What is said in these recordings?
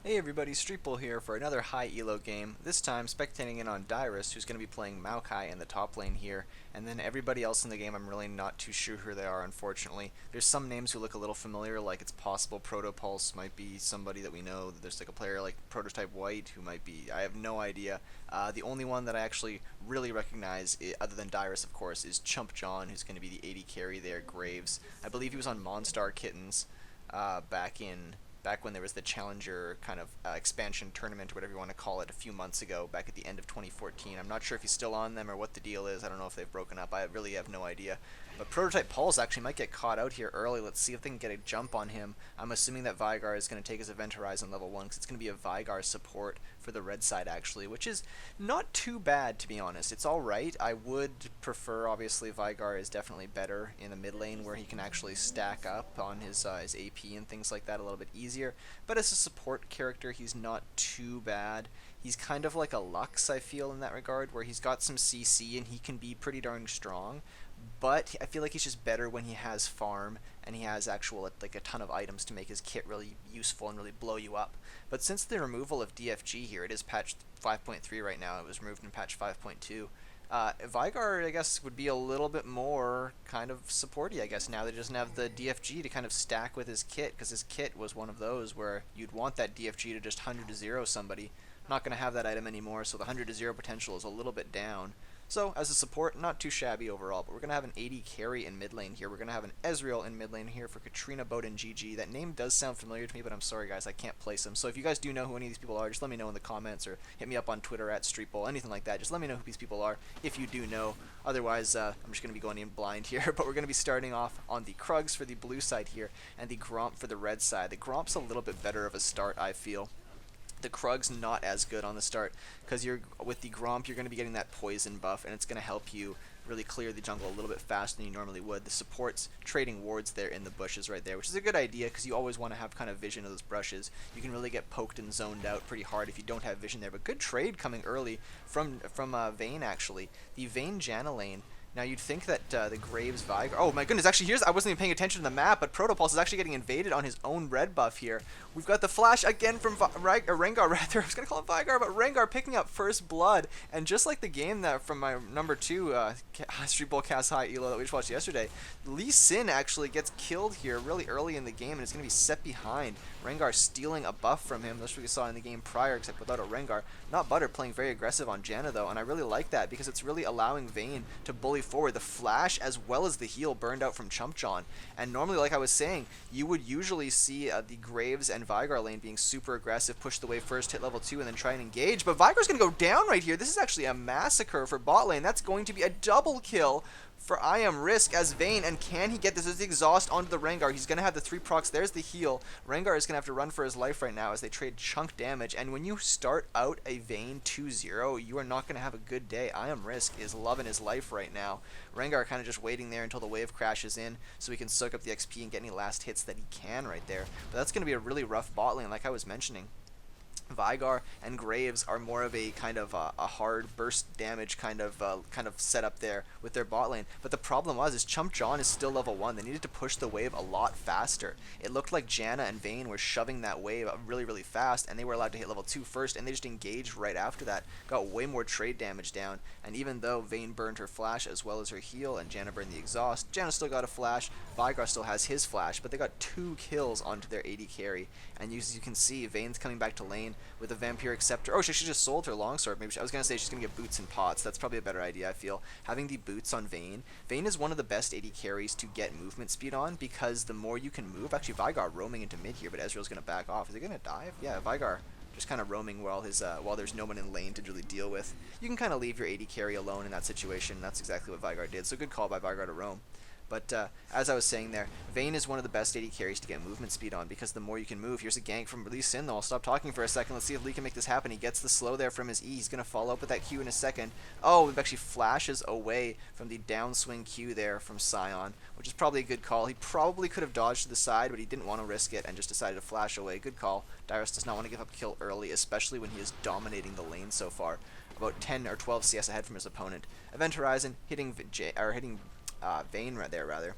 Hey everybody, Streetbowl here for another high elo game, this time spectating in on Dyrus, who's going to be playing Maokai in the top lane here, and then everybody else in the game I'm really not too sure who they are, unfortunately. There's some names who look a little familiar, like it's possible ProtoPulse might be somebody that we know. There's like a player like Prototype White who might be, I have no idea. The only one that I actually really recognize, other than Dyrus of course, is ChumpJohn, who's going to be the AD carry there, Graves. I believe he was on Monstar Kittens back when there was the Challenger kind of expansion tournament, or whatever you want to call it, a few months ago, back at the end of 2014. I'm not sure if he's still on them or what the deal is. I don't know if they've broken up. I really have no idea. But Prototype Pulse actually might get caught out here early. Let's see if they can get a jump on him. I'm assuming that Veigar is going to take his Event Horizon level 1, because it's going to be a Veigar support for the red side, actually, which is not too bad, to be honest. It's alright. I would prefer, obviously, Veigar is definitely better in the mid lane, where he can actually stack up on his AP and things like that a little bit easier. But as a support character, he's not too bad. He's kind of like a Lux, I feel, in that regard, where he's got some CC and he can be pretty darn strong. But I feel like he's just better when he has farm and he has actual like a ton of items to make his kit really useful and really blow you up. But since the removal of DFG here, it is patch 5.3 right now. It was removed in patch 5.2. Veigar, I guess, would be a little bit more kind of supporty, I guess, now that he doesn't have the DFG to kind of stack with his kit, because his kit was one of those where you'd want that DFG to just 100 to 0 somebody. Not going to have that item anymore, so the 100 to 0 potential is a little bit down. So, as a support, not too shabby overall, but we're going to have an AD carry in mid lane here. We're going to have an Ezreal in mid lane here for KatrinaBowden GG. That name does sound familiar to me, but I'm sorry guys, I can't place him. So if you guys do know who any of these people are, just let me know in the comments, or hit me up on Twitter at Streetbowl, anything like that. Just let me know who these people are if you do know. Otherwise, I'm just going to be going in blind here, but we're going to be starting off on the Krugs for the blue side here, and the Gromp for the red side. The Gromp's a little bit better of a start, I feel. The Krug's not as good on the start, because you're with the Gromp, you're going to be getting that poison buff, and it's going to help you really clear the jungle a little bit faster than you normally would. The support's trading wards there in the bushes right there, which is a good idea, because you always want to have kind of vision of those brushes. You can really get poked and zoned out pretty hard if you don't have vision there. But good trade coming early from Vayne, actually. The Vayne Janna lane. Now you'd think that the Graves Veigar... Oh my goodness, actually I wasn't even paying attention to the map, but ProtoPulse is actually getting invaded on his own red buff here. We've got the flash again from Rengar, rather. I was going to call him Veigar, but Rengar picking up first blood. And just like the game that from my number 2 Streetbowl cast high elo that we just watched yesterday, Lee Sin actually gets killed here really early in the game, and it's going to be set behind. Rengar stealing a buff from him. That's what we saw in the game prior, except without a Rengar. NotButter playing very aggressive on Janna, though, and I really like that, because it's really allowing Vayne to bully forward. The flash as well as the heal burned out from ChumpJohn, and normally, like I was saying, you would usually see the Graves and Veigar lane being super aggressive, push the wave first, hit level 2, and then try and engage, but Veigar's going to go down right here. This is actually a massacre for bot lane. That's going to be a double kill for I Am Risk as Vayne, and can he get this as the exhaust onto the Rengar? He's going to have the 3 procs. There's the heal. Rengar is going to have to run for his life right now as they trade chunk damage, and when you start out a Vayne 2-0, you are not going to have a good day. I Am Risk is loving his life right now. Rengar kind of just waiting there until the wave crashes in so he can soak up the XP and get any last hits that he can right there. But that's going to be a really rough bot lane, like I was mentioning. Veigar and Graves are more of a kind of a hard burst damage kind of setup there with their bot lane. But the problem is ChumpJohn is still level 1. They needed to push the wave a lot faster. It looked like Janna and Vayne were shoving that wave really, really fast, and they were allowed to hit level 2 first, and they just engaged right after that. Got way more trade damage down, and even though Vayne burned her flash as well as her heal, and Janna burned the exhaust, Janna still got a flash, Veigar still has his flash, but they got 2 kills onto their AD carry. And as you can see, Vayne's coming back to lane with a Vampiric Scepter. Oh, she just sold her longsword. Maybe I was going to say she's going to get boots and pots. That's probably a better idea, I feel. Having the boots on Vayne. Vayne is one of the best AD carries to get movement speed on, because the more you can move... Actually, Veigar roaming into mid here, but Ezreal's going to back off. Is he going to dive? Yeah, Veigar just kind of roaming while there's no one in lane to really deal with. You can kind of leave your AD carry alone in that situation. That's exactly what Veigar did. So good call by Veigar to roam. But as I was saying there, Vayne is one of the best AD carries to get movement speed on, because the more you can move. Here's a gank from Lee Sin, though. I'll stop talking for a second. Let's see if Lee can make this happen. He gets the slow there from his E. He's going to follow up with that Q in a second. Oh, it actually flashes away from the downswing Q there from Sion, which is probably a good call. He probably could have dodged to the side, but he didn't want to risk it and just decided to flash away. Good call. Dyrus does not want to give up a kill early, especially when he is dominating the lane so far. About 10 or 12 CS ahead from his opponent. Event Horizon hitting Vayne right there, rather.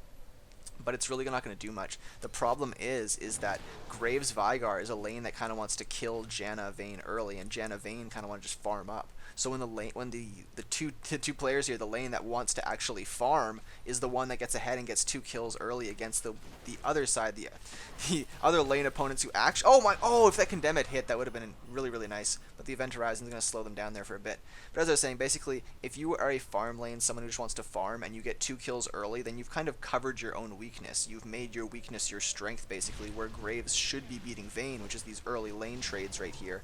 but it's really not going to do much. The problem is that Graves Veigar is a lane that kind of wants to kill Janna Vayne early, and Janna Vayne kind of want to just farm up. So when the two players here, the lane that wants to actually farm is the one that gets ahead and gets 2 kills early against the other side, the other lane opponents who actually, if that condemn had hit, that would have been really nice. But the Event Horizon is going to slow them down there for a bit. But as I was saying, basically, if you are a farm lane, someone who just wants to farm, and you get 2 kills early, then you've kind of covered your own weakness. You've made your weakness your strength, basically, where Graves should be beating Vayne, which is these early lane trades right here.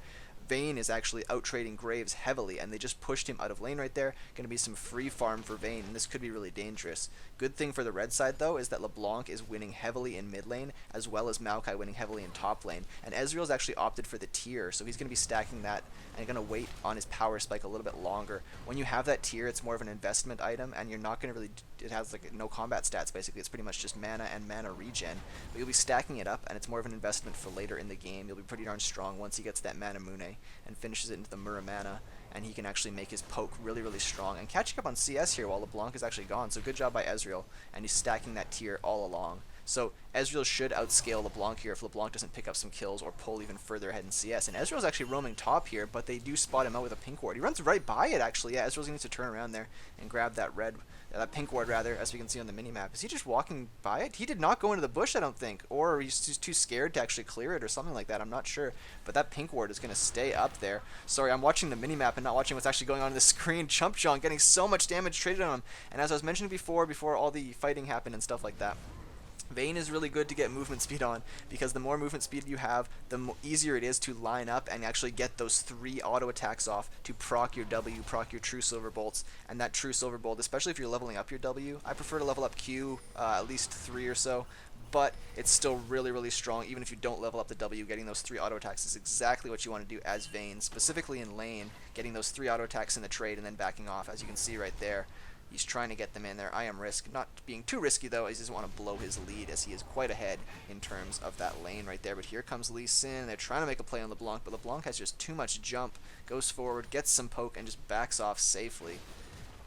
Vayne is actually out-trading Graves heavily, and they just pushed him out of lane right there. Going to be some free farm for Vayne, and this could be really dangerous. Good thing for the red side, though, is that Leblanc is winning heavily in mid lane, as well as Maokai winning heavily in top lane. And Ezreal's actually opted for the tier, so he's going to be stacking that and going to wait on his power spike a little bit longer. When you have that tier, it's more of an investment item, and you're not going to really... It has like no combat stats, basically. It's pretty much just mana and mana regen. But you'll be stacking it up, and it's more of an investment for later in the game. You'll be pretty darn strong once he gets that mana Mune and finishes it into the Muramana, and he can actually make his poke really strong. And catching up on CS here while LeBlanc is actually gone, so good job by Ezreal, and he's stacking that tier all along. So Ezreal should outscale LeBlanc here if LeBlanc doesn't pick up some kills or pull even further ahead in CS. And Ezreal's actually roaming top here, but they do spot him out with a pink ward. He runs right by it, actually. Yeah, Ezreal's going to need to turn around there and grab that pink ward, rather, as we can see on the minimap. Is he just walking by it? He did not go into the bush, I don't think. Or he's just too scared to actually clear it or something like that. I'm not sure. But that pink ward is going to stay up there. Sorry, I'm watching the minimap and not watching what's actually going on the screen. ChumpJohn getting so much damage traded on him. And as I was mentioning before all the fighting happened and stuff like that, Vayne is really good to get movement speed on, because the more movement speed you have, the easier it is to line up and actually get those 3 auto attacks off to proc your W, proc your true silver bolts. And that true silver bolt, especially if you're leveling up your W, I prefer to level up Q at least 3 or so, but it's still really strong. Even if you don't level up the W, getting those 3 auto attacks is exactly what you want to do as Vayne, specifically in lane, getting those 3 auto attacks in the trade and then backing off, as you can see right there. He's trying to get them in there. I am risk. Not being too risky, though. He doesn't want to blow his lead, as he is quite ahead in terms of that lane right there. But here comes Lee Sin. They're trying to make a play on LeBlanc, but LeBlanc has just too much jump. Goes forward, gets some poke, and just backs off safely.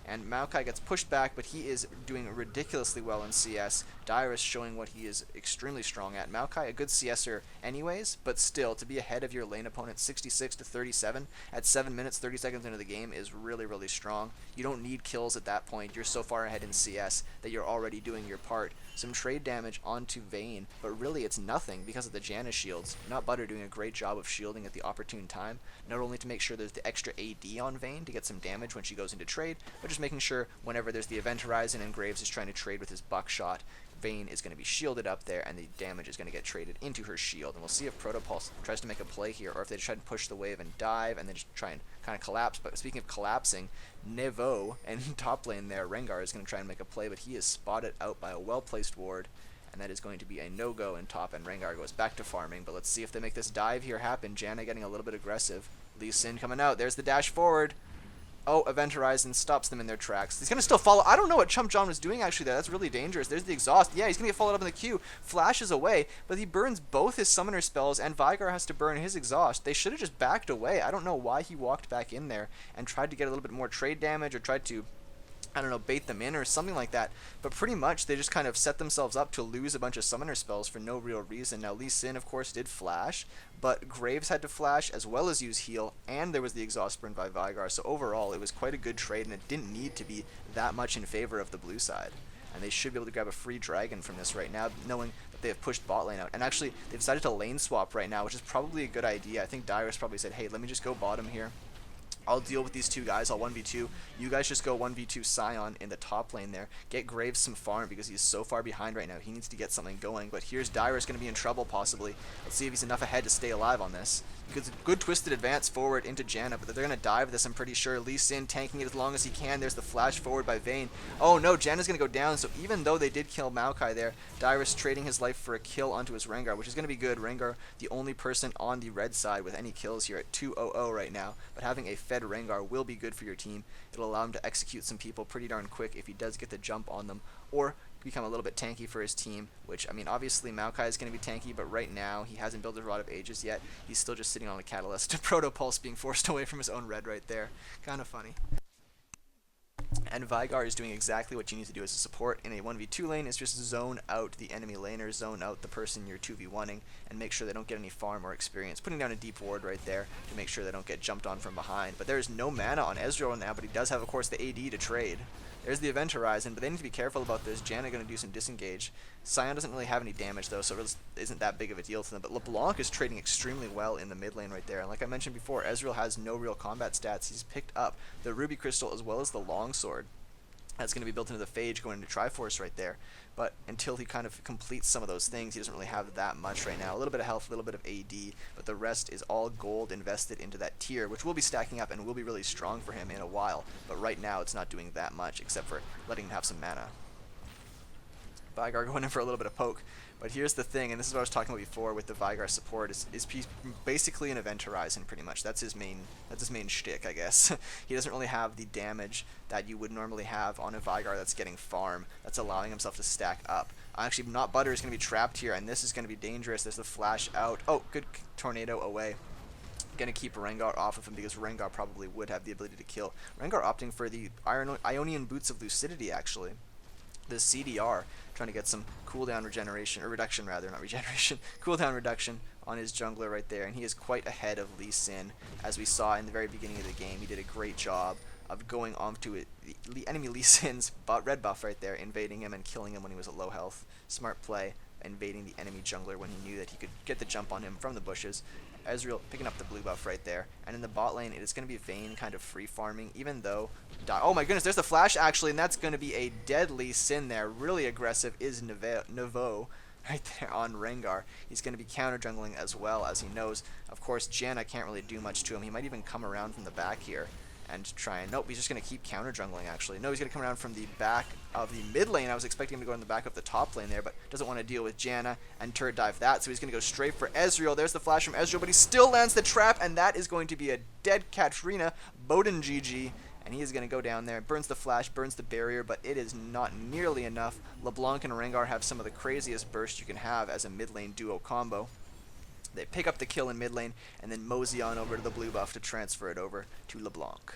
And Maokai gets pushed back, but he is doing ridiculously well in CS. Dyrus showing what he is extremely strong at. Maokai, a good CSer anyways, but still, to be ahead of your lane opponent 66 to 37 at 7 minutes, 30 seconds into the game is really strong. You don't need kills at that point. You're so far ahead in CS that you're already doing your part. Some trade damage onto Vayne, but really it's nothing because of the Janna shields. NotButter doing a great job of shielding at the opportune time, not only to make sure there's the extra AD on Vayne to get some damage when she goes into trade, but just making sure whenever there's the Event Horizon and Graves is trying to trade with his buckshot, Vayne is going to be shielded up there, and the damage is going to get traded into her shield. And we'll see if ProtoPulse tries to make a play here, or if they try to push the wave and dive, and then just try and kind of collapse. But speaking of collapsing, NeVoh and top lane there, Rengar is going to try and make a play, but he is spotted out by a well-placed ward, and that is going to be a no-go in top, and Rengar goes back to farming. But let's see if they make this dive here happen. Janna getting a little bit aggressive. Lee Sin coming out. There's the dash forward. Oh, Event Horizon stops them in their tracks. He's going to still follow. I don't know what ChumpJohn was doing actually there. That's really dangerous. There's the exhaust. Yeah, he's going to get followed up in the queue. Flashes away, but he burns both his summoner spells, and Veigar has to burn his exhaust. They should have just backed away. I don't know why he walked back in there and tried to get a little bit more trade damage, or tried to, I don't know, bait them in or something like that. But pretty much they just kind of set themselves up to lose a bunch of summoner spells for no real reason. Now Lee Sin, of course, did flash, but Graves had to flash as well as use heal, and there was the exhaust burn by Veigar. So overall, it was quite a good trade, and it didn't need to be that much in favor of the blue side. And they should be able to grab a free dragon from this right now, knowing that they have pushed bot lane out. And actually, they've decided to lane swap right now, which is probably a good idea. I think Dyrus probably said, hey, let me just go bottom here. I'll deal with these 2 guys. I'll 1v2. You guys just go 1v2 Sion in the top lane there. Get Graves some farm because he's so far behind right now. He needs to get something going. But here's Dyrus going to be in trouble possibly. Let's see if he's enough ahead to stay alive on this. Good twisted advance forward into Janna, but they're going to dive this, I'm pretty sure. Lee Sin tanking it as long as he can. There's the flash forward by Vayne. Oh no, Janna's going to go down, so even though they did kill Maokai there, Dyrus trading his life for a kill onto his Rengar, which is going to be good. Rengar, the only person on the red side with any kills here at 2-0-0 right now, but having a fed Rengar will be good for your team. It'll allow him to execute some people pretty darn quick if he does get the jump on them, or become a little bit tanky for his team, which, I mean, obviously Maokai is going to be tanky, but right now he hasn't built a Rod of Ages yet. He's still just sitting on a Catalyst. ProtoPulse being forced away from his own red right there. Kind of funny. And Veigar is doing exactly what you need to do as a support in a 1v2 lane, is just zone out the enemy laner, zone out the person you're 2v1ing, and make sure they don't get any farm or experience. Putting down a deep ward right there to make sure they don't get jumped on from behind. But there is no mana on Ezreal now, but he does have, of course, the AD to trade. There's the Event Horizon, but they need to be careful about this. Janna going to do some disengage. Sion doesn't really have any damage, though, so it really isn't that big of a deal to them. But Leblanc is trading extremely well in the mid lane right there. And like I mentioned before, Ezreal has no real combat stats. He's picked up the Ruby Crystal as well as the Longsword. That's going to be built into the Phage going into Triforce right there. But until he kind of completes some of those things, he doesn't really have that much right now. A little bit of health, a little bit of AD, but the rest is all gold invested into that tier, which will be stacking up and will be really strong for him in a while. But right now, it's not doing that much, except for letting him have some mana. Veigar going in for a little bit of poke. But here's the thing, and this is what I was talking about before with the Veigar support, is basically an Event Horizon pretty much. That's his main shtick, I guess. He doesn't really have the damage that you would normally have on a Veigar that's getting farm, that's allowing himself to stack up. Actually, NotButter is going to be trapped here, and this is going to be dangerous. There's the flash out. Oh, good tornado away. Going to keep Rengar off of him because Rengar probably would have the ability to kill. Rengar opting for the Ionian Boots of Lucidity, actually. The CDR, trying to get some cooldown regeneration, or reduction rather, not regeneration, cooldown reduction on his jungler right there, and he is quite ahead of Lee Sin, as we saw in the very beginning of the game. He did a great job of going onto it, the enemy Lee Sin's red buff right there, invading him and killing him when he was at low health. Smart play, invading the enemy jungler when he knew that he could get the jump on him from the bushes. Ezreal picking up the blue buff right there. And in the bot lane, it is going to be Vayne kind of free farming, even though... Oh my goodness, there's the flash actually, and that's going to be a deadly Sin there. Really aggressive is NeVoh right there on Rengar. He's going to be counter jungling as well, as he knows. Of course, Janna can't really do much to him. He might even come around from the back here and try and... Nope, he's just going to keep counter jungling actually. No, he's going to come around from the back of the mid lane. I was expecting him to go in the back of the top lane there, but doesn't want to deal with Janna and turret dive that, so he's going to go straight for Ezreal. There's the flash from Ezreal, but he still lands the trap, and that is going to be a dead KatrinaBowden GG. And he is going to go down there, burns the flash, burns the barrier, but it is not nearly enough. Leblanc and Rengar have some of the craziest bursts you can have as a mid lane duo combo. They pick up the kill in mid lane, and then mosey on over to the blue buff to transfer it over to Leblanc.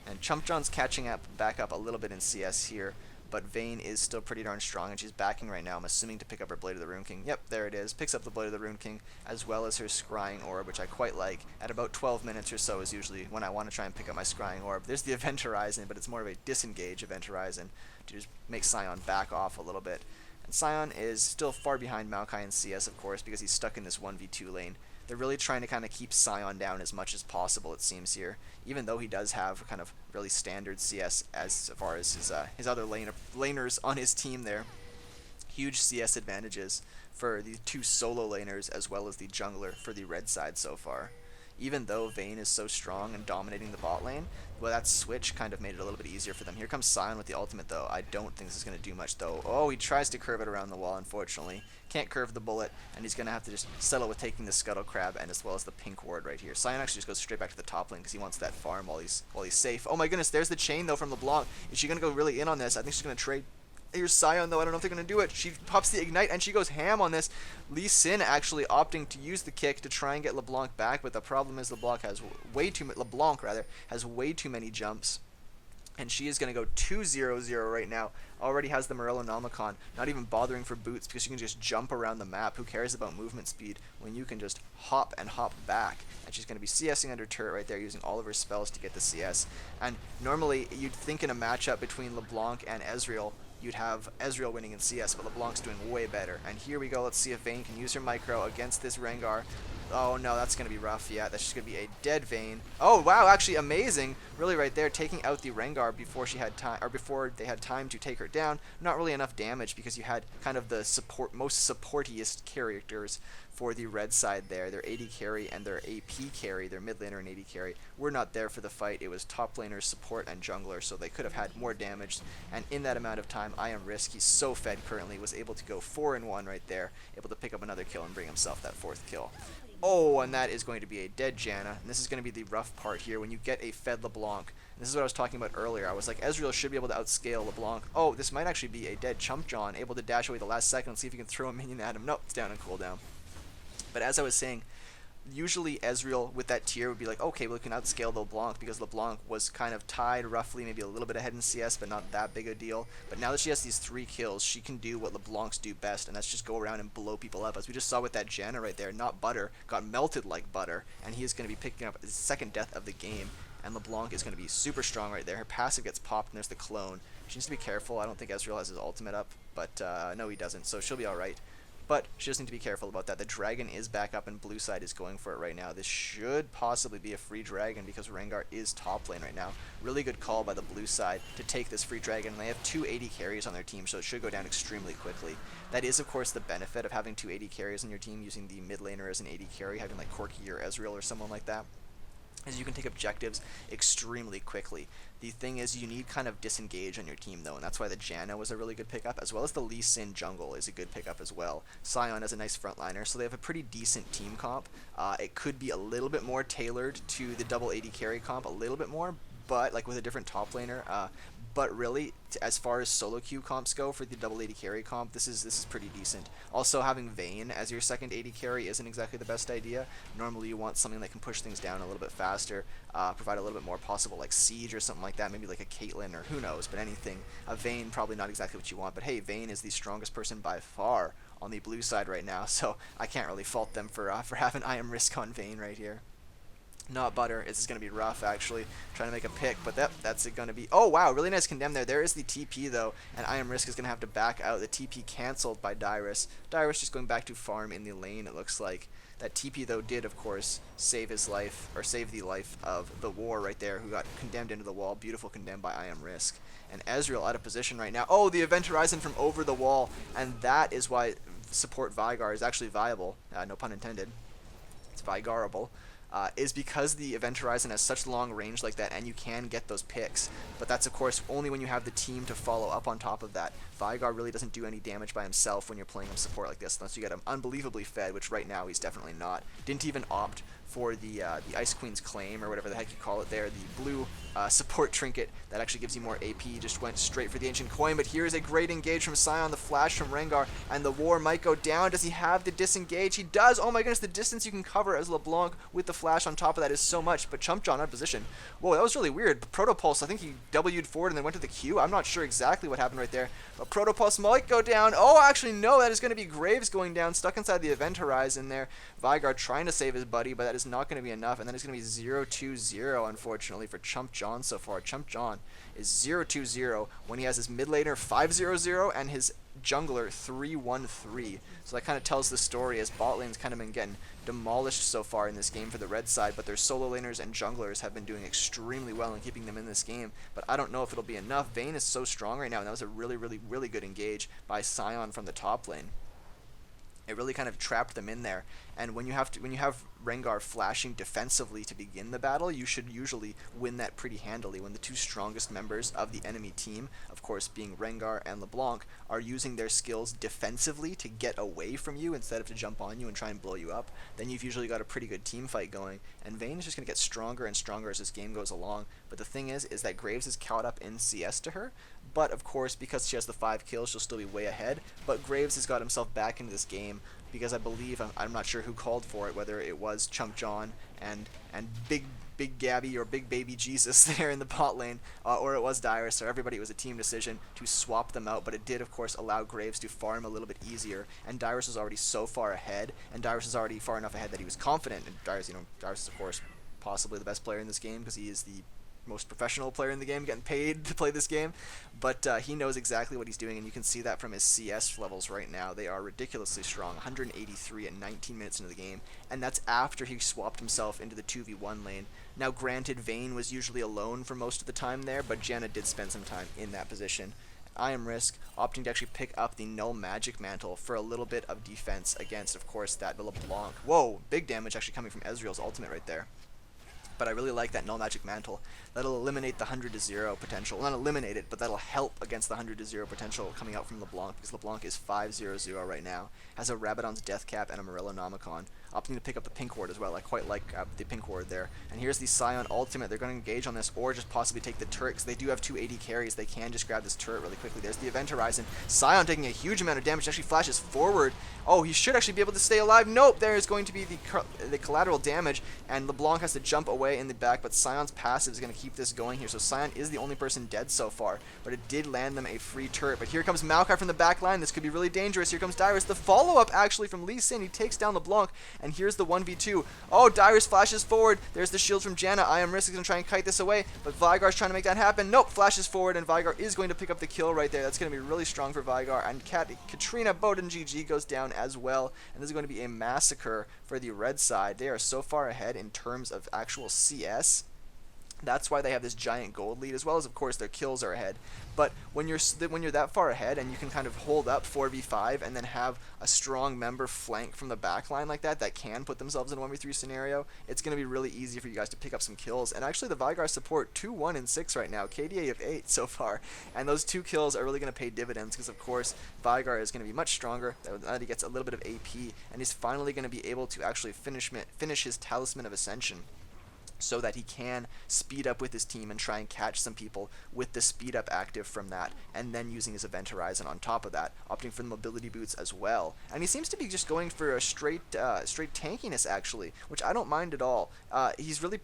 And ChumpJohn's catching up, back up a little bit in CS here, but Vayne is still pretty darn strong, and she's backing right now, I'm assuming, to pick up her Blade of the Rune King. Yep, there it is. Picks up the Blade of the Rune King, as well as her Scrying Orb, which I quite like. At about 12 minutes or so is usually when I want to try and pick up my Scrying Orb. There's the Event Horizon, but it's more of a disengage Event Horizon to just make Sion back off a little bit. And Sion is still far behind Maokai in CS, of course, because he's stuck in this 1v2 lane. They're really trying to kind of keep Sion down as much as possible, it seems here, even though he does have kind of really standard CS as far as his other laners on his team there. Huge CS advantages for the two solo laners as well as the jungler for the red side so far. Even though Vayne is so strong and dominating the bot lane, well, that switch kind of made it a little bit easier for them. Here comes Sion with the ultimate, though. I don't think this is going to do much, though. Oh, he tries to curve it around the wall, unfortunately. Can't curve the bullet, and he's going to have to just settle with taking the Scuttle Crab and as well as the pink ward right here. Sion actually just goes straight back to the top lane because he wants that farm while he's safe. Oh my goodness, there's the chain, though, from LeBlanc. Is she going to go really in on this? I think she's going to trade. Here's Sion, though. I don't know if they're going to do it. She pops the Ignite, and she goes ham on this. Lee Sin actually opting to use the kick to try and get LeBlanc back, but the problem is LeBlanc has way too many jumps. And she is going to go 2-0-0 right now. Already has the Morellonomicon. Not even bothering for boots because you can just jump around the map. Who cares about movement speed when you can just hop and hop back? And she's going to be CSing under turret right there, using all of her spells to get the CS. And normally you'd think in a matchup between LeBlanc and Ezreal, you'd have Ezreal winning in CS, but LeBlanc's doing way better. And here we go. Let's see if Vayne can use her micro against this Rengar. Oh no, that's going to be rough. Yeah, that's just going to be a dead Vayne. Oh wow, actually amazing. Really right there, taking out the Rengar before she had time, or before they had time to take her down. Not really enough damage because you had kind of the most supportiest characters for the red side there. Their AD carry and their AP carry, their mid laner and AD carry, were not there for the fight. It was top laner, support, and jungler, so they could have had more damage. And in that amount of time, I am Risk. He's so fed currently, was able to go 4-1 right there, able to pick up another kill and bring himself that 4th kill. Oh, and that is going to be a dead Janna. And this is going to be the rough part here when you get a fed LeBlanc. And this is what I was talking about earlier. I was like, Ezreal should be able to outscale LeBlanc. Oh, this might actually be a dead ChumpJohn, able to dash away the last second and see if he can throw a minion at him. Nope, it's down on cooldown. But as I was saying, usually Ezreal with that tier would be like, okay, we can outscale LeBlanc because LeBlanc was kind of tied roughly, maybe a little bit ahead in CS, but not that big a deal. But now that she has these 3 kills, she can do what LeBlancs do best, and that's just go around and blow people up. As we just saw with that Janna right there, NotButter got melted like butter, and he is going to be picking up his 2nd death of the game. And LeBlanc is going to be super strong right there. Her passive gets popped, and there's the clone. She needs to be careful. I don't think Ezreal has his ultimate up, but no, he doesn't, so she'll be alright. But she just needs to be careful about that. The dragon is back up, and blue side is going for it right now. This should possibly be a free dragon because Rengar is top lane right now. Really good call by the blue side to take this free dragon. They have 2 AD carries on their team, so it should go down extremely quickly. That is, of course, the benefit of having 2 AD carries on your team, using the mid laner as an AD carry, having like Corki or Ezreal or someone like that, is you can take objectives extremely quickly. The thing is, you need kind of disengage on your team though, and that's why the Janna was a really good pickup, as well as the Lee Sin jungle is a good pickup as well. Sion is a nice frontliner, so they have a pretty decent team comp. It could be a little bit more tailored to the double AD carry comp, a little bit more, but like with a different top laner. But really, as far as solo queue comps go for the double AD carry comp, this is pretty decent. Also, having Vayne as your 2nd AD carry isn't exactly the best idea. Normally, you want something that can push things down a little bit faster, provide a little bit more possible like siege or something like that, maybe like a Caitlyn or who knows, but anything. A Vayne, probably not exactly what you want, but hey, Vayne is the strongest person by far on the blue side right now, so I can't really fault them for having I am risk on Vayne right here. NotButter. This is going to be rough, actually, trying to make a pick, but that's going to be... Oh, wow, really nice condemn there. There is the TP, though, and I am risk is going to have to back out. The TP canceled by Dyrus. Dyrus just going back to farm in the lane, it looks like. That TP, though, did, of course, save his life, or save the life of the War right there, who got condemned into the wall. Beautiful condemn by I am risk. And Ezreal out of position right now. Oh, the Event Horizon from over the wall, and that is why support Veigar is actually viable. No pun intended. It's Veigarable. Is because the Event Horizon has such long range like that, and you can get those picks. But that's, of course, only when you have the team to follow up on top of that. Veigar really doesn't do any damage by himself when you're playing him support like this, unless you get him unbelievably fed, which right now he's definitely not. Didn't even opt for the Ice Queen's Claim, or whatever the heck you call it there, the blue support trinket that actually gives you more AP, just went straight for the Ancient Coin. But here's a great engage from Sion, the flash from Rengar, and the War might go down. Does he have the disengage? He does! Oh my goodness, the distance you can cover as LeBlanc with the flash on top of that is so much, but ChumpJohn out of position. Whoa, that was really weird. ProtoPulse, I think he W'd forward and then went to the Q. I'm not sure exactly what happened right there, but ProtoPulse might go down. Oh, actually, no, that is going to be Graves going down, stuck inside the Event Horizon there. Veigar trying to save his buddy, but that is not going to be enough, and then it's going to be 0-2-0, unfortunately, for ChumpJohn so far. ChumpJohn is 0-2-0 when he has his mid laner 5-0-0 and his jungler 3-1-3. So that kind of tells the story, as bot lane's kind of been getting demolished so far in this game for the red side, but their solo laners and junglers have been doing extremely well in keeping them in this game. But I don't know if it'll be enough. Vayne is so strong right now, and that was a really, really, really good engage by Sion from the top lane. It really kind of trapped them in there. And when you have Rengar flashing defensively to begin the battle, you should usually win that pretty handily when the 2 strongest members of the enemy team, of course being Rengar and LeBlanc, are using their skills defensively to get away from you instead of to jump on you and try and blow you up. Then you've usually got a pretty good team fight going, and Vayne is just going to get stronger and stronger as this game goes along. But the thing is that Graves is caught up in CS to her, but of course because she has the 5 kills, she'll still be way ahead. But Graves has got himself back into this game because I believe, I'm not sure who called for it, whether it was ChumpJohn and Big Gabby or Big Baby Jesus there in the bot lane, or it was Dyrus, or everybody. It was a team decision to swap them out, but it did, of course, allow Graves to farm a little bit easier, and Dyrus was already so far ahead, and Dyrus is already far enough ahead that he was confident, and Dyrus is, of course, possibly the best player in this game, because he is the most professional player in the game, getting paid to play this game, but he knows exactly what he's doing, and you can see that from his CS levels right now. They are ridiculously strong, 183 at 19 minutes into the game, and that's after he swapped himself into the 2v1 lane. Now granted, Vayne was usually alone for most of the time there, but Janna did spend some time in that position. I am risk opting to actually pick up the null magic mantle for a little bit of defense against, of course, that LeBlanc. Whoa, big damage actually coming from Ezreal's ultimate right there. But I really like that null magic mantle. That'll eliminate the 100-0 potential. Well, not eliminate it, but that'll help against the 100-0 potential coming out from LeBlanc, because LeBlanc is 5-0-0 right now. Has a Rabadon's Death Cap and a Morellonomicon. opting to pick up the pink ward as well. I quite like the pink ward there. And here's the Sion ultimate. They're going to engage on this or just possibly take the turret because they do have 2 AD carries. They can just grab this turret really quickly. There's the Event Horizon. Sion taking a huge amount of damage. Actually flashes forward. Oh, he should actually be able to stay alive. Nope, there is going to be the collateral damage, and Leblanc has to jump away in the back, but Sion's passive is going to keep this going here. So Sion is the only person dead so far, but it did land them a free turret. But here comes Maokai from the back line. This could be really dangerous. Here comes Dyrus. The follow-up actually from Sion. He takes down Leblanc, and here's the 1v2. Oh, Dyrus flashes forward. There's the shield from Janna. I am Risk is going to try and kite this away, but Veigar's trying to make that happen. Nope, flashes forward, and Veigar is going to pick up the kill right there. That's going to be really strong for Veigar, and KatrinaBowden GG goes down as well, and this is going to be a massacre for the red side. They are so far ahead in terms of actual CS. That's why they have this giant gold lead, as well as, of course, their kills are ahead. But when you're that far ahead and you can kind of hold up 4v5 and then have a strong member flank from the back line like that can put themselves in a 1v3 scenario, it's going to be really easy for you guys to pick up some kills. And actually, the Veigar support 2, 1, and 6 right now, KDA of 8 so far. And those 2 kills are really going to pay dividends because, of course, Veigar is going to be much stronger. That he gets a little bit of AP, and he's finally going to be able to actually finish his Talisman of Ascension, so that he can speed up with his team and try and catch some people with the speed up active from that, and then using his Event Horizon on top of that, opting for the mobility boots as well. And he seems to be just going for a straight tankiness actually, which I don't mind at all. He's really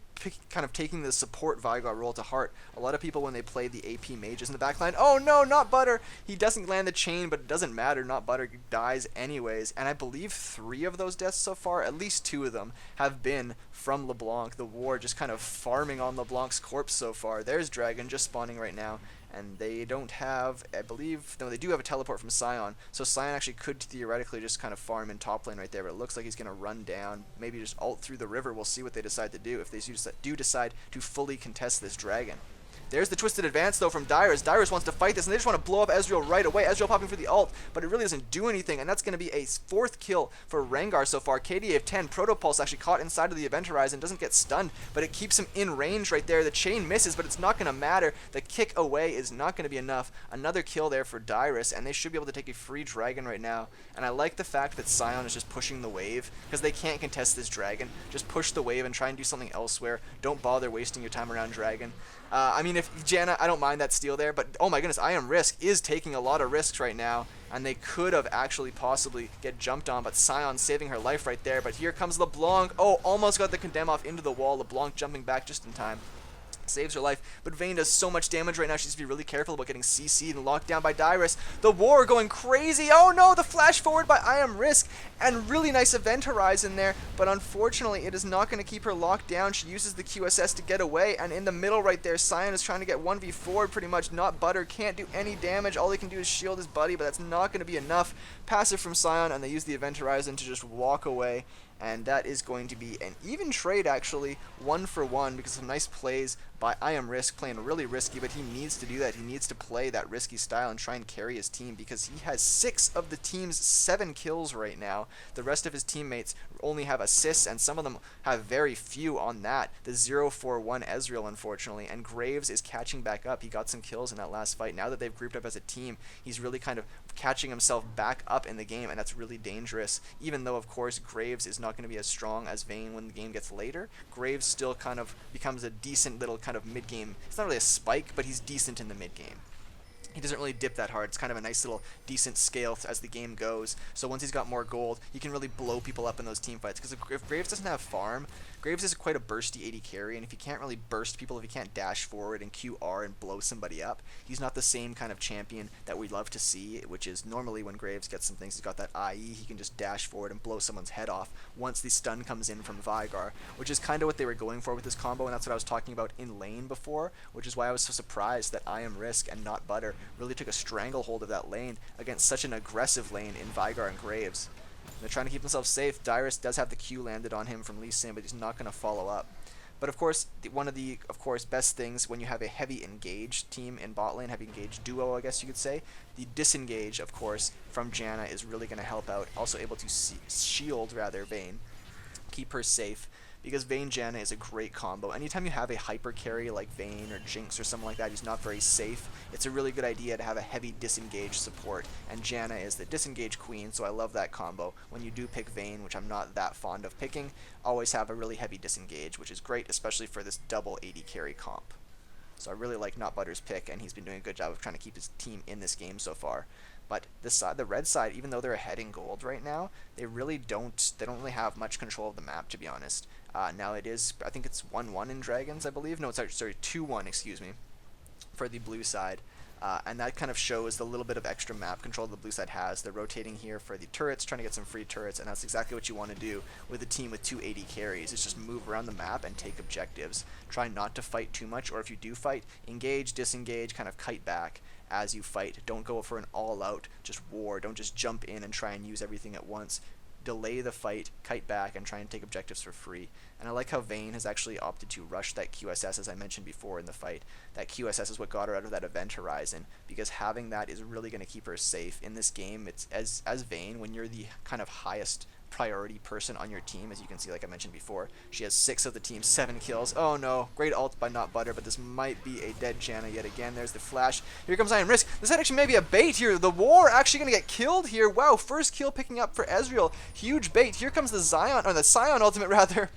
kind of taking the support Veigar role to heart. A lot of people, when they play the AP mages in the backline, oh no, NotButter! He doesn't land the chain, but it doesn't matter. NotButter dies anyways, and I believe 3 of those deaths so far, at least 2 of them, have been from Leblanc. The ward just kind of farming on Leblanc's corpse so far. There's Dragon just spawning right now, and they don't have, I believe, no, they do have a teleport from Sion, so Sion actually could theoretically just kind of farm in top lane right there, but it looks like he's going to run down, maybe just ult through the river. We'll see what they decide to do if they do decide to fully contest this Dragon. There's the twisted advance, though, from Dyrus. Dyrus wants to fight this, and they just want to blow up Ezreal right away. Ezreal popping for the ult, but it really doesn't do anything, and that's going to be a 4th kill for Rengar so far. KDA of 10. ProtoPulse actually caught inside of the Event Horizon. Doesn't get stunned, but it keeps him in range right there. The chain misses, but it's not going to matter. The kick away is not going to be enough. Another kill there for Dyrus, and they should be able to take a free Dragon right now. And I like the fact that Sion is just pushing the wave, because they can't contest this Dragon. Just push the wave and try and do something elsewhere. Don't bother wasting your time around Dragon. I mean, if Janna, I don't mind that steal there, but oh my goodness, I Am Risk is taking a lot of risks right now, and they could have actually possibly get jumped on, but Sion saving her life right there. But here comes Leblanc. Oh, almost got the condemn off into the wall. Leblanc jumping back just in time. Saves her life, but Vayne does so much damage right now. She needs to be really careful about getting CC'd and locked down by Dyrus. The war going crazy. Oh no, the flash forward by I Am Risk, and really nice Event Horizon there, but unfortunately it is not going to keep her locked down. She uses the QSS to get away, and in the middle right there, Sion is trying to get 1v4 pretty much. NotButter can't do any damage. All he can do is shield his buddy, but that's not going to be enough. Passive from Sion, and they use the Event Horizon to just walk away. And that is going to be an even trade, actually, 1-for-1, because of some nice plays by I Am Risk, playing really risky, but he needs to do that. He needs to play that risky style and try and carry his team, because he has 6 of the team's 7 kills right now. The rest of his teammates only have assists, and some of them have very few on that. The 0-4-1 Ezreal, unfortunately, and Graves is catching back up. He got some kills in that last fight. Now that they've grouped up as a team, he's really kind of catching himself back up in the game, and that's really dangerous, even though, of course, Graves is not going to be as strong as Vayne when the game gets later. Graves still kind of becomes a decent little kind of mid-game. It's not really a spike, but he's decent in the mid-game. He doesn't really dip that hard. It's kind of a nice little decent scale as the game goes. So once he's got more gold, he can really blow people up in those team fights. Because if Graves doesn't have farm, Graves is quite a bursty AD carry, and if he can't really burst people, if he can't dash forward and QR and blow somebody up, he's not the same kind of champion that we love to see, which is normally when Graves gets some things, he's got that IE, he can just dash forward and blow someone's head off once the stun comes in from Veigar, which is kind of what they were going for with this combo, and that's what I was talking about in lane before, which is why I was so surprised that I Am Risk and NotButter really took a stranglehold of that lane against such an aggressive lane in Veigar and Graves. They're trying to keep themselves safe. Dyrus does have the Q landed on him from Sion, but he's not going to follow up. But of course, one of the best things when you have a heavy engaged team in bot lane, heavy engaged duo, I guess you could say, the disengage, of course, from Janna is really going to help out. Also able to shield, rather, Vayne. keep her safe, because Vayne Janna is a great combo. Anytime you have a hyper carry like Vayne or Jinx or someone like that who's not very safe, it's a really good idea to have a heavy disengage support, and Janna is the disengage queen, so I love that combo. When you do pick Vayne, which I'm not that fond of picking, always have a really heavy disengage, which is great, especially for this double AD carry comp. So I really like NotButter's pick, and he's been doing a good job of trying to keep his team in this game so far. But this side, the red side, even though they're ahead in gold right now, they don't really have much control of the map, to be honest. Now it is, I think it's 1-1 in Dragons, I believe. No, it's actually, sorry, 2-1, excuse me, for the blue side. And that kind of shows the little bit of extra map control the blue side has. They're rotating here for the turrets, trying to get some free turrets, and that's exactly what you want to do with a team with 2 AD carries, is just move around the map and take objectives. Try not to fight too much, or if you do fight, engage, disengage, kind of kite back as you fight. Don't go for an all-out just war. Don't just jump in and try and use everything at once. Delay the fight, kite back, and try and take objectives for free. And I like how Vayne has actually opted to rush that QSS, as I mentioned before in the fight. That QSS is what got her out of that event horizon, because having that is really going to keep her safe in this game. It's as Vayne, when you're the kind of highest priority person on your team, as you can see, like I mentioned before, she has 6 of the team, 7 kills. Oh no, great ult by NotButter, but this might be a dead Janna yet again. There's the flash. Here comes Iron Risk. This actually may be a bait here. The war actually going to get killed here. Wow, first kill picking up for Ezreal. Huge bait. Here comes the Sion ultimate rather.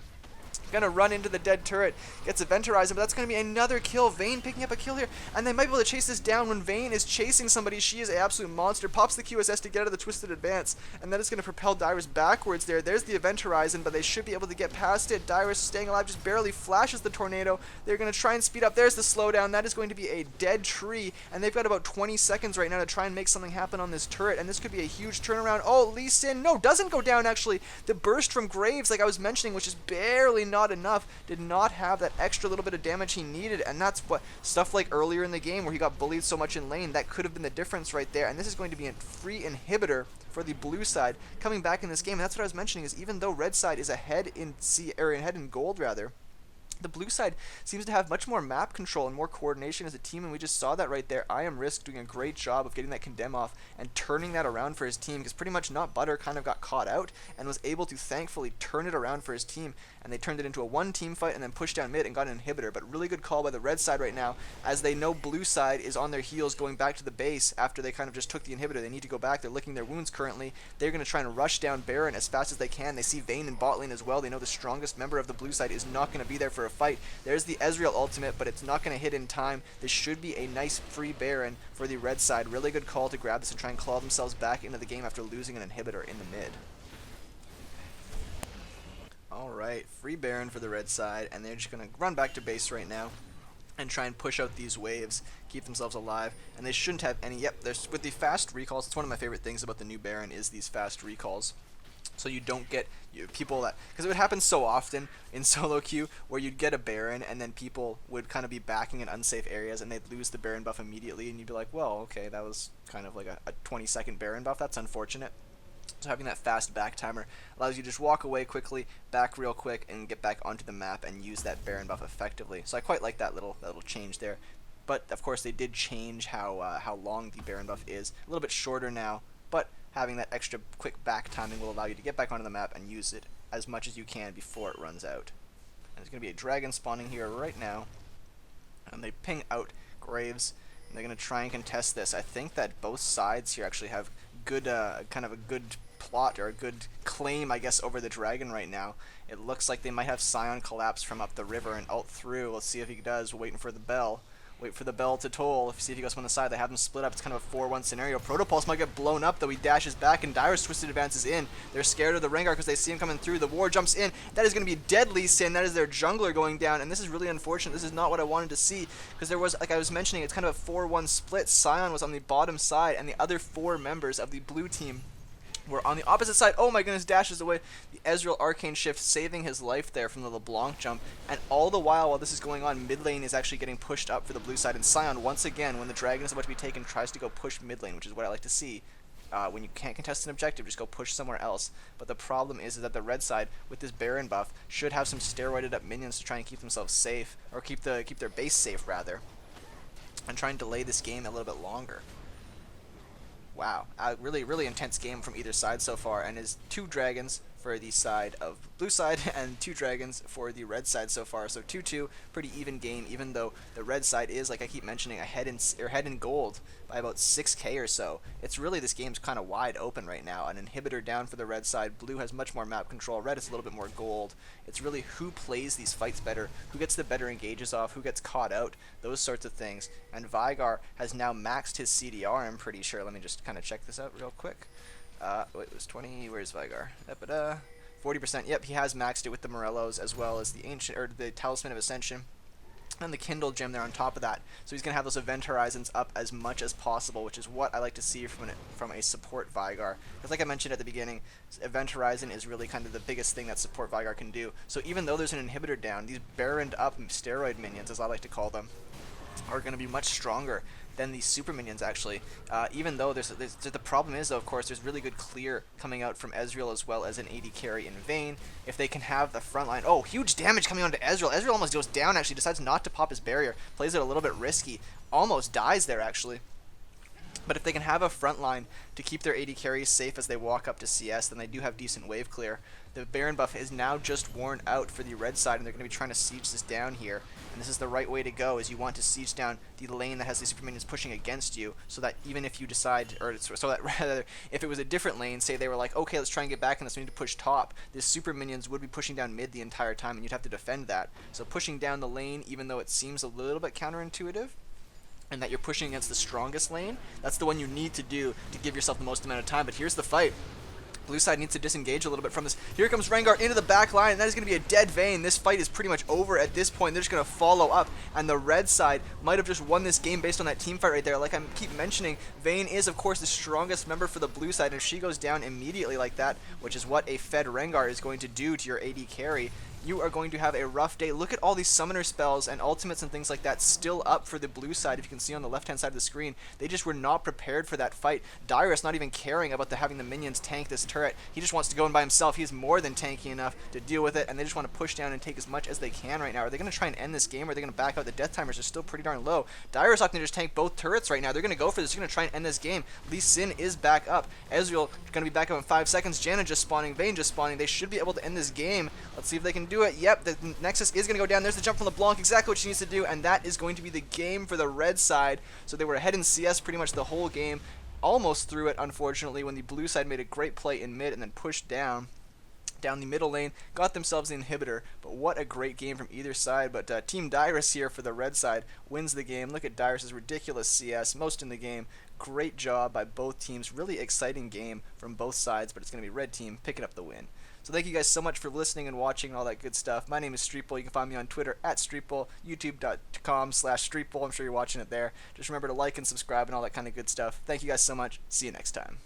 Gonna run into the dead turret, gets Event Horizon, but that's gonna be another kill. Vayne picking up a kill here, and they might be able to chase this down. When Vayne is chasing somebody, she is an absolute monster. Pops the QSS to get out of the Twisted Advance, and that is gonna propel Dyrus backwards there. There's the Event Horizon, but they should be able to get past it. Dyrus staying alive, just barely flashes the tornado. They're gonna try and speed up. There's the slowdown. That is going to be a dead tree, and they've got about 20 seconds right now to try and make something happen on this turret, and this could be a huge turnaround. Oh, Lee Sin, no, doesn't go down actually. The burst from Graves, like I was mentioning, which is barely not enough, did not have that extra little bit of damage he needed, and that's what stuff like earlier in the game where he got bullied so much in lane, that could have been the difference right there. And this is going to be a free inhibitor for the blue side coming back in this game. And that's what I was mentioning, is even though red side is ahead in gold rather, the blue side seems to have much more map control and more coordination as a team, and we just saw that right there. I Am Risk doing a great job of getting that condemn off and turning that around for his team, because pretty much NotButter kind of got caught out and was able to thankfully turn it around for his team, and they turned it into a 1-team fight and then pushed down mid and got an inhibitor. But really good call by the red side right now, as they know blue side is on their heels going back to the base after they kind of just took the inhibitor. They need to go back. They're licking their wounds currently. They're going to try and rush down Baron as fast as they can. They see Vayne in bot lane as well. They know the strongest member of the blue side is not going to be there for a fight. There's the Ezreal ultimate, but it's not going to hit in time. This should be a nice free Baron for the red side. Really good call to grab this and try and claw themselves back into the game after losing an inhibitor in the mid. Alright, free Baron for the red side, and they're just going to run back to base right now and try and push out these waves, keep themselves alive, and they shouldn't have any. Yep, with the fast recalls, it's one of my favorite things about the new Baron is these fast recalls. So you don't get people that, because it would happen so often in solo queue where you'd get a Baron and then people would kind of be backing in unsafe areas and they'd lose the Baron buff immediately, and you'd be like, well, okay, that was kind of like a 20-second Baron buff. That's unfortunate. So having that fast back timer allows you to just walk away quickly, back real quick, and get back onto the map and use that Baron buff effectively. So I quite like that little change there. But of course they did change how long the Baron buff is. A little bit shorter now, but having that extra quick back timing will allow you to get back onto the map and use it as much as you can before it runs out. And there's going to be a dragon spawning here right now, and they ping out Graves, and they're going to try and contest this. I think that both sides here actually have good, kind of a good plot, or a good claim, I guess, over the dragon right now. It looks like they might have Sion collapse from up the river and ult through. Let's see if he does. We're waiting for the bell. Wait for the bell to toll. See if he goes from the side. They have them split up. It's kind of a 4-1 scenario. ProtoPulse might get blown up, though. He dashes back, and Dyrus Twisted advances in. They're scared of the Rengar because they see him coming through. The war jumps in. That is going to be deadly sin. That is their jungler going down, and this is really unfortunate. This is not what I wanted to see, because there was, like I was mentioning, it's kind of a 4-1 split. Sion was on the bottom side, and the other 4 members of the blue team were on the opposite side. Oh my goodness, dashes away. The Ezreal Arcane Shift saving his life there from the Leblanc jump. And all the while this is going on, mid lane is actually getting pushed up for the blue side. And Sion, once again, when the dragon is about to be taken, tries to go push mid lane, which is what I like to see. When you can't contest an objective, just go push somewhere else. But the problem is that the red side, with this Baron buff, should have some steroided up minions to try and keep themselves safe, or keep their base safe rather, and try and delay this game a little bit longer. Wow, really intense game from either side so far, and his 2 dragons, for the side of blue side and 2 dragons for the red side so far. So 2-2, pretty even game, even though the red side is, like I keep mentioning, ahead in gold by about 6k or so. It's really, this game's kind of wide open right now. An inhibitor down for the red side. Blue has much more map control. Red is a little bit more gold. It's really who plays these fights better, who gets the better engages off, who gets caught out, those sorts of things. And Veigar has now maxed his CDR, I'm pretty sure. Let me just kind of check this out real quick. Wait, it was 20, where's Veigar? 40%, yep, he has maxed it with the Morellos as well as the Ancient, or the Talisman of Ascension and the Kindle gem there on top of that. So he's going to have those event horizons up as much as possible, which is what I like to see from a support Veigar. Because like I mentioned at the beginning, event horizon is really kind of the biggest thing that support Veigar can do. So even though there's an inhibitor down, these baroned up steroid minions, as I like to call them, are going to be much stronger than these super minions actually. Even though the problem is though, of course, there's really good clear coming out from Ezreal as well as an AD carry in Vayne. If they can have the front line, oh, huge damage coming onto Ezreal. Ezreal almost goes down actually, decides not to pop his barrier, plays it a little bit risky, almost dies there actually. But if they can have a front line to keep their AD carries safe as they walk up to CS, then they do have decent wave clear. The Baron buff is now just worn out for the red side, and they're going to be trying to siege this down here. And this is the right way to go, is you want to siege down the lane that has the super minions pushing against you, so that even if you decide, or so that rather, if it was a different lane, say they were like, okay, let's try and get back in this, we need to push top, the super minions would be pushing down mid the entire time, and you'd have to defend that. So pushing down the lane, even though it seems a little bit counterintuitive, and that you're pushing against the strongest lane, that's the one you need to do to give yourself the most amount of time. But here's the fight. Blue side needs to disengage a little bit from this. Here comes Rengar into the back line, and that is going to be a dead Vayne. This fight is pretty much over at this point. They're just going to follow up, and the red side might have just won this game based on that team fight right there. Like I keep mentioning, Vayne is, of course, the strongest member for the blue side, and if she goes down immediately like that, which is what a fed Rengar is going to do to your AD carry, you are going to have a rough day. Look at all these summoner spells and ultimates and things like that still up for the blue side. If you can see on the left-hand side of the screen, they just were not prepared for that fight. Dyrus not even caring about having the minions tank this turret. He just wants to go in by himself. He's more than tanky enough to deal with it, and they just want to push down and take as much as they can right now. Are they going to try and end this game, or are they going to back out? The death timers are still pretty darn low. Dyrus opting to just tank both turrets right now. They're going to go for this. They're going to try and end this game. Lee Sin is back up. Ezreal going to be back up in 5 seconds. Janna just spawning. Vayne just spawning. They should be able to end this game. Let's see if they can do it. Yep, the Nexus is going to go down. There's the jump from Leblanc, exactly what she needs to do, and that is going to be the game for the red side. So they were ahead in CS pretty much the whole game, almost through it, unfortunately, when the blue side made a great play in mid and then pushed down the middle lane, got themselves the inhibitor. But what a great game from either side. But Team Dyrus here for the red side wins the game. Look at Dyrus' ridiculous CS, most in the game. Great job by both teams. Really exciting game from both sides, but it's going to be red team picking up the win. So thank you guys so much for listening and watching and all that good stuff. My name is Streetbowl. You can find me on Twitter at Streetbowl, youtube.com/Streetbowl. I'm sure you're watching it there. Just remember to like and subscribe and all that kind of good stuff. Thank you guys so much. See you next time.